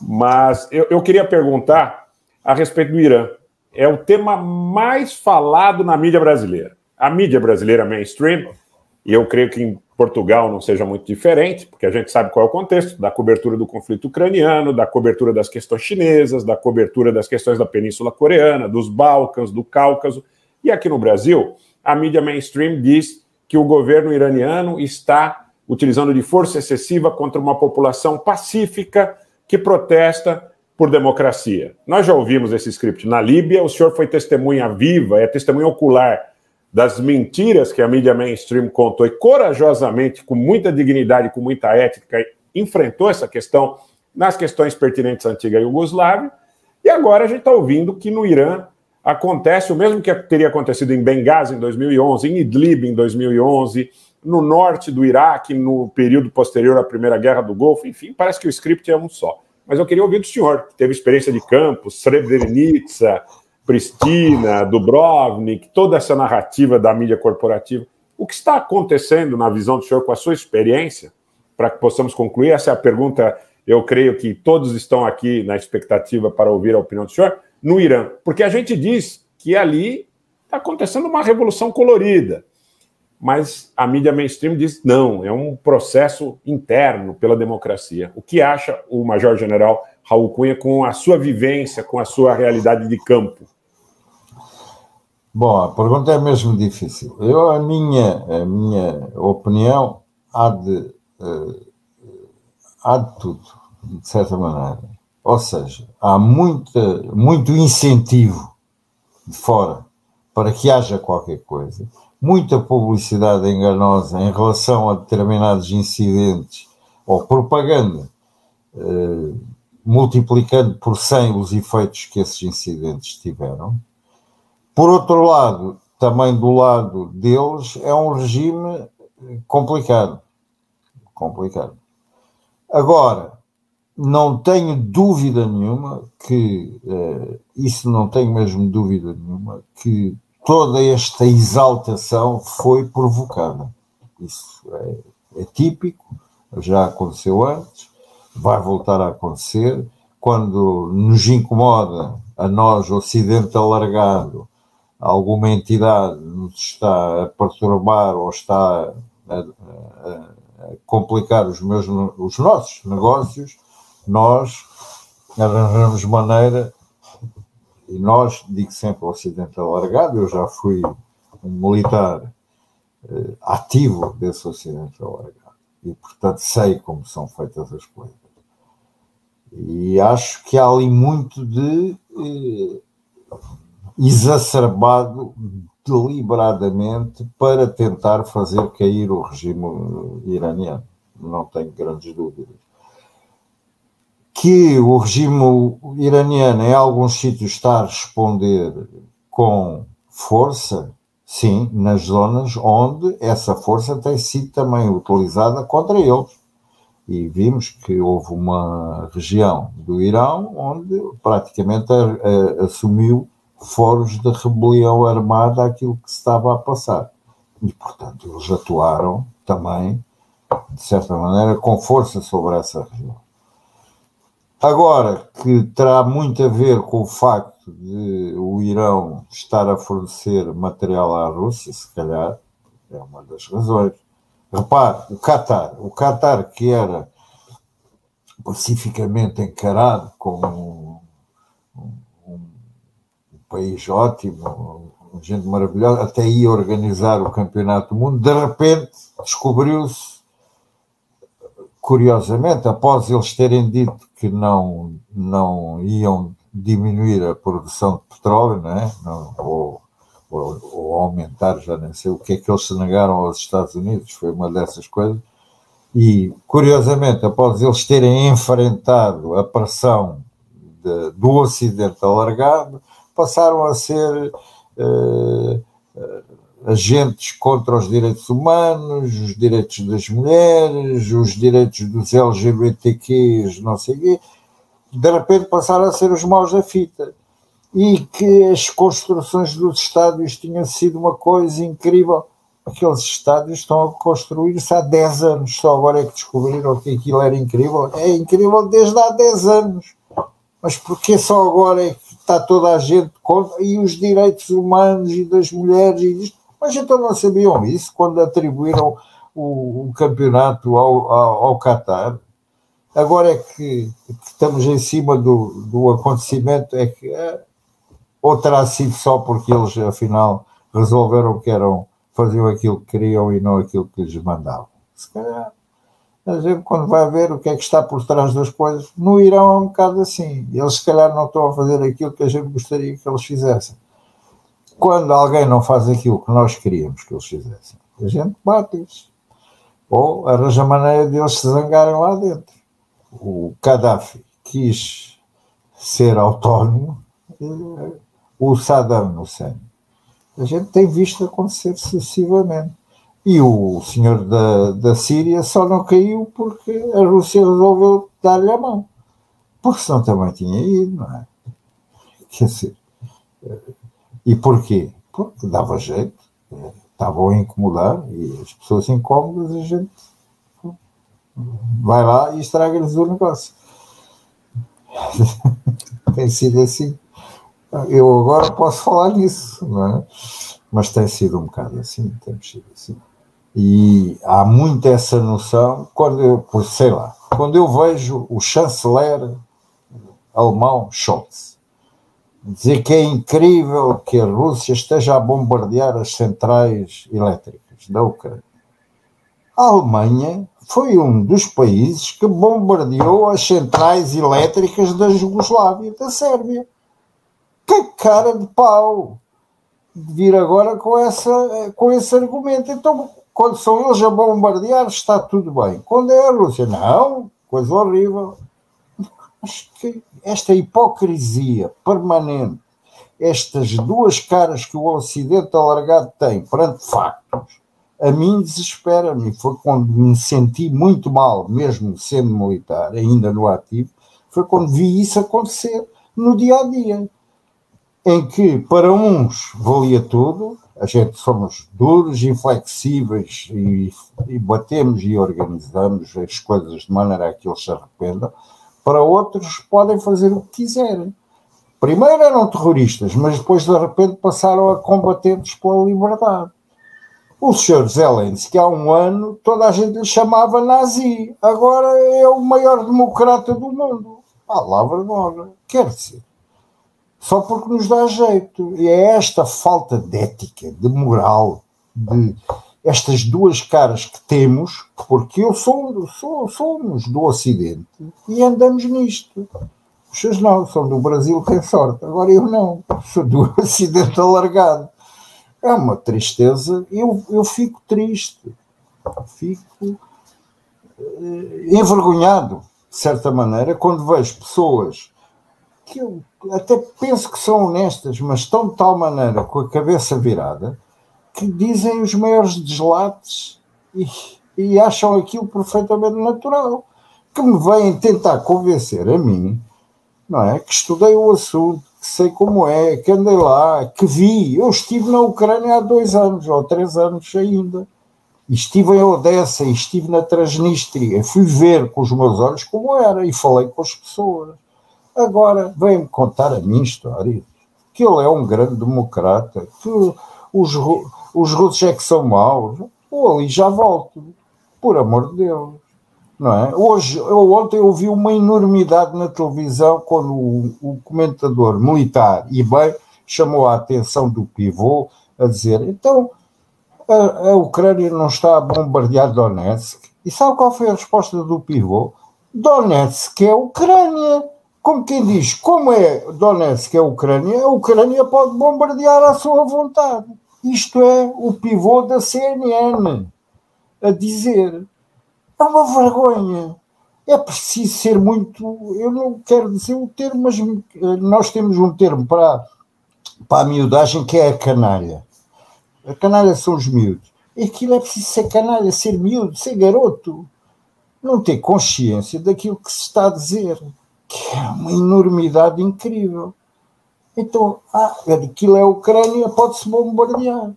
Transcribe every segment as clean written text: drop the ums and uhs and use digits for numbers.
Mas eu queria perguntar a respeito do Irã. É o tema mais falado na mídia brasileira. A mídia brasileira mainstream, e eu creio que em Portugal não seja muito diferente, porque a gente sabe qual é o contexto da cobertura do conflito ucraniano, da cobertura das questões chinesas, da cobertura das questões da Península Coreana, dos Balcãs, do Cáucaso. E aqui no Brasil, a mídia mainstream diz que o governo iraniano está utilizando de força excessiva contra uma população pacífica que protesta por democracia. Nós já ouvimos esse script na Líbia, o senhor foi testemunha viva, é testemunha ocular das mentiras que a mídia mainstream contou e corajosamente, com muita dignidade, com muita ética, enfrentou essa questão nas questões pertinentes à antiga Iugoslávia. E agora a gente está ouvindo que no Irã acontece o mesmo que teria acontecido em Benghazi em 2011, em Idlib em 2011, no norte do Iraque, no período posterior à Primeira Guerra do Golfo. Enfim, parece que o script é um só. Mas eu queria ouvir do senhor, que teve experiência de campo, Srebrenica, Pristina, Dubrovnik, toda essa narrativa da mídia corporativa. O que está acontecendo na visão do senhor com a sua experiência, para que possamos concluir? Essa é a pergunta, eu creio que todos estão aqui na expectativa para ouvir a opinião do senhor, no Irã. Porque a gente diz que ali está acontecendo uma revolução colorida, mas a mídia mainstream diz não, é um processo interno pela democracia. O que acha o Major-General Raul Cunha com a sua vivência, com a sua realidade de campo? Bom, a pergunta é mesmo difícil. A minha opinião há de tudo, de certa maneira. Ou seja, há muito incentivo de fora para que haja qualquer coisa, muita publicidade enganosa em relação a determinados incidentes ou propaganda, multiplicando por 100 os efeitos que esses incidentes tiveram. Por outro lado, também do lado deles, é um regime complicado. Agora, não tenho dúvida nenhuma que, isso não tenho mesmo dúvida nenhuma, que toda esta exaltação foi provocada. Isso é típico, já aconteceu antes, vai voltar a acontecer. Quando nos incomoda, a nós, Ocidente alargado, alguma entidade nos está a perturbar ou está a complicar os nossos negócios, nós arranjamos maneira, e nós, digo sempre o Ocidente alargado, eu já fui um militar ativo desse Ocidente alargado, e portanto sei como são feitas as coisas. E acho que há ali muito de exacerbado deliberadamente para tentar fazer cair o regime iraniano. Não tenho grandes dúvidas. Que o regime iraniano em alguns sítios está a responder com força, sim, nas zonas onde essa força tem sido também utilizada contra eles. E vimos que houve uma região do Irão onde praticamente assumiu foros de rebelião armada àquilo que se estava a passar. E, portanto, eles atuaram também, de certa maneira, com força sobre essa região. Agora, que terá muito a ver com o facto de o Irão estar a fornecer material à Rússia, se calhar, é uma das razões. Repare, o Qatar, que era pacificamente encarado como um país ótimo, gente maravilhosa, até ia organizar o Campeonato do Mundo, de repente descobriu-se, curiosamente, após eles terem dito que não iam diminuir a produção de petróleo, não é? Ou aumentar, já nem sei o que é que eles se negaram aos Estados Unidos, foi uma dessas coisas, e curiosamente, após eles terem enfrentado a pressão do Ocidente alargado, passaram a ser agentes contra os direitos humanos, os direitos das mulheres, os direitos dos LGBTQs, não sei o quê, de repente passaram a ser os maus da fita. E que as construções dos estádios tinham sido uma coisa incrível. aqueles estádios estão a construir-se há 10 anos, só agora é que descobriram que aquilo era incrível. É incrível desde há 10 anos. Mas porquê só agora é que está toda a gente contra? E os direitos humanos e das mulheres e disto? Mas então não sabiam isso quando atribuíram o campeonato ao Qatar? Agora é que estamos em cima do acontecimento, é que ou terá sido só porque eles afinal resolveram que faziam aquilo que queriam e não aquilo que lhes mandavam. Se calhar a gente, quando vai ver o que é que está por trás das coisas, no Irão é um bocado assim. Eles se calhar não estão a fazer aquilo que a gente gostaria que eles fizessem. Quando alguém não faz aquilo que nós queríamos que eles fizessem, a gente bate-lhes. Ou arranja maneira de eles se zangarem lá dentro. O Gaddafi quis ser autónomo, o Saddam Hussein. A gente tem visto acontecer sucessivamente. E o senhor da Síria só não caiu porque a Rússia resolveu dar-lhe a mão. Porque senão também tinha ido, não é? Quer dizer, e porquê? Porque dava jeito, estavam a incomodar, e as pessoas incómodas, a gente vai lá e estraga-lhes o negócio. Tem sido assim. Eu agora posso falar nisso, não é? Mas tem sido um bocado assim, temos sido assim. E há muito essa noção, quando eu vejo o chanceler alemão Scholz dizer que é incrível que a Rússia esteja a bombardear as centrais elétricas da Ucrânia. A Alemanha foi um dos países que bombardeou as centrais elétricas da Jugoslávia, da Sérvia. Que cara de pau de vir agora com esse argumento. Então, quando são eles a bombardear, está tudo bem. Quando é a Rússia, não, coisa horrível. Acho que esta hipocrisia permanente, estas duas caras que o Ocidente alargado tem perante factos, a mim desespera-me. Foi quando me senti muito mal, mesmo sendo militar, ainda no ativo, foi quando vi isso acontecer no dia a dia, em que para uns valia tudo, a gente somos duros, inflexíveis e batemos e organizamos as coisas de maneira a que eles se arrependam. Para outros podem fazer o que quiserem. Primeiro eram terroristas, mas depois de repente passaram a combatentes pela liberdade. O Sr. Zelensky, há um ano, toda a gente lhe chamava nazi. Agora é o maior democrata do mundo. Palavra de honra. Quer dizer, só porque nos dá jeito. E é esta falta de ética, de moral, de estas duas caras que temos, porque somos do Ocidente e andamos nisto. Vocês não, são do Brasil, tem sorte. Agora eu não, sou do Ocidente alargado. É uma tristeza. Eu fico triste, fico envergonhado, de certa maneira, quando vejo pessoas que eu até penso que são honestas, mas estão de tal maneira com a cabeça virada que dizem os maiores deslates e acham aquilo perfeitamente natural, que me vêm tentar convencer a mim, não é? Que estudei o assunto, que sei como é, que andei lá, que vi. Eu estive na Ucrânia há 2 anos, ou 3 anos ainda, e estive em Odessa, e estive na Transnistria, fui ver com os meus olhos como era, e falei com as pessoas. Agora, vem-me contar a minha história, que ele é um grande democrata, que os russos é que são maus. Ou ali já volto, por amor de Deus. Não é? Ontem eu vi uma enormidade na televisão quando o comentador militar, e bem, chamou a atenção do pivô a dizer, então a Ucrânia não está a bombardear Donetsk. E sabe qual foi a resposta do pivô? Donetsk é a Ucrânia. Como quem diz, como é Donetsk é a Ucrânia pode bombardear à sua vontade. Isto é o pivô da CNN a dizer. É uma vergonha. É preciso ser muito... Eu não quero dizer o termo, mas nós temos um termo para a miudagem que é a canalha. A canalha são os miúdos. E aquilo é preciso ser canalha, ser miúdo, ser garoto. Não ter consciência daquilo que se está a dizer. Que é uma enormidade incrível. Então, aquilo é a Ucrânia, pode-se bombardear.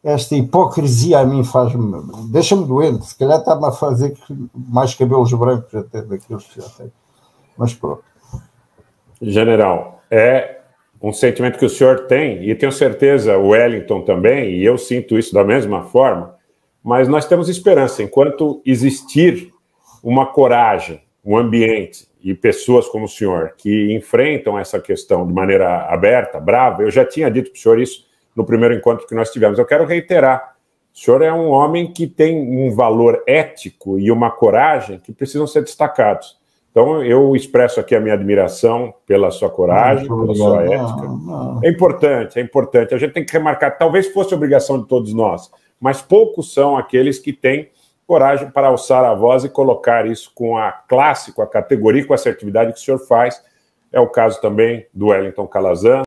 Esta hipocrisia a mim deixa-me doente, se calhar está-me a fazer mais cabelos brancos até daqueles que já tenho. Mas pronto. General, é um sentimento que o senhor tem, e tenho certeza o Wellington também, e eu sinto isso da mesma forma, mas nós temos esperança. Enquanto existir uma coragem, um ambiente e pessoas como o senhor que enfrentam essa questão de maneira aberta, brava, eu já tinha dito para o senhor isso no primeiro encontro que nós tivemos. Eu quero reiterar, o senhor é um homem que tem um valor ético e uma coragem que precisam ser destacados. Então, eu expresso aqui a minha admiração pela sua coragem, pela sua ética. Não. É importante, é importante. A gente tem que remarcar, talvez fosse obrigação de todos nós, mas poucos são aqueles que têm coragem para alçar a voz e colocar isso com a classe, com a categoria, com a assertividade que o senhor faz. É o caso também do Wellington Calazans.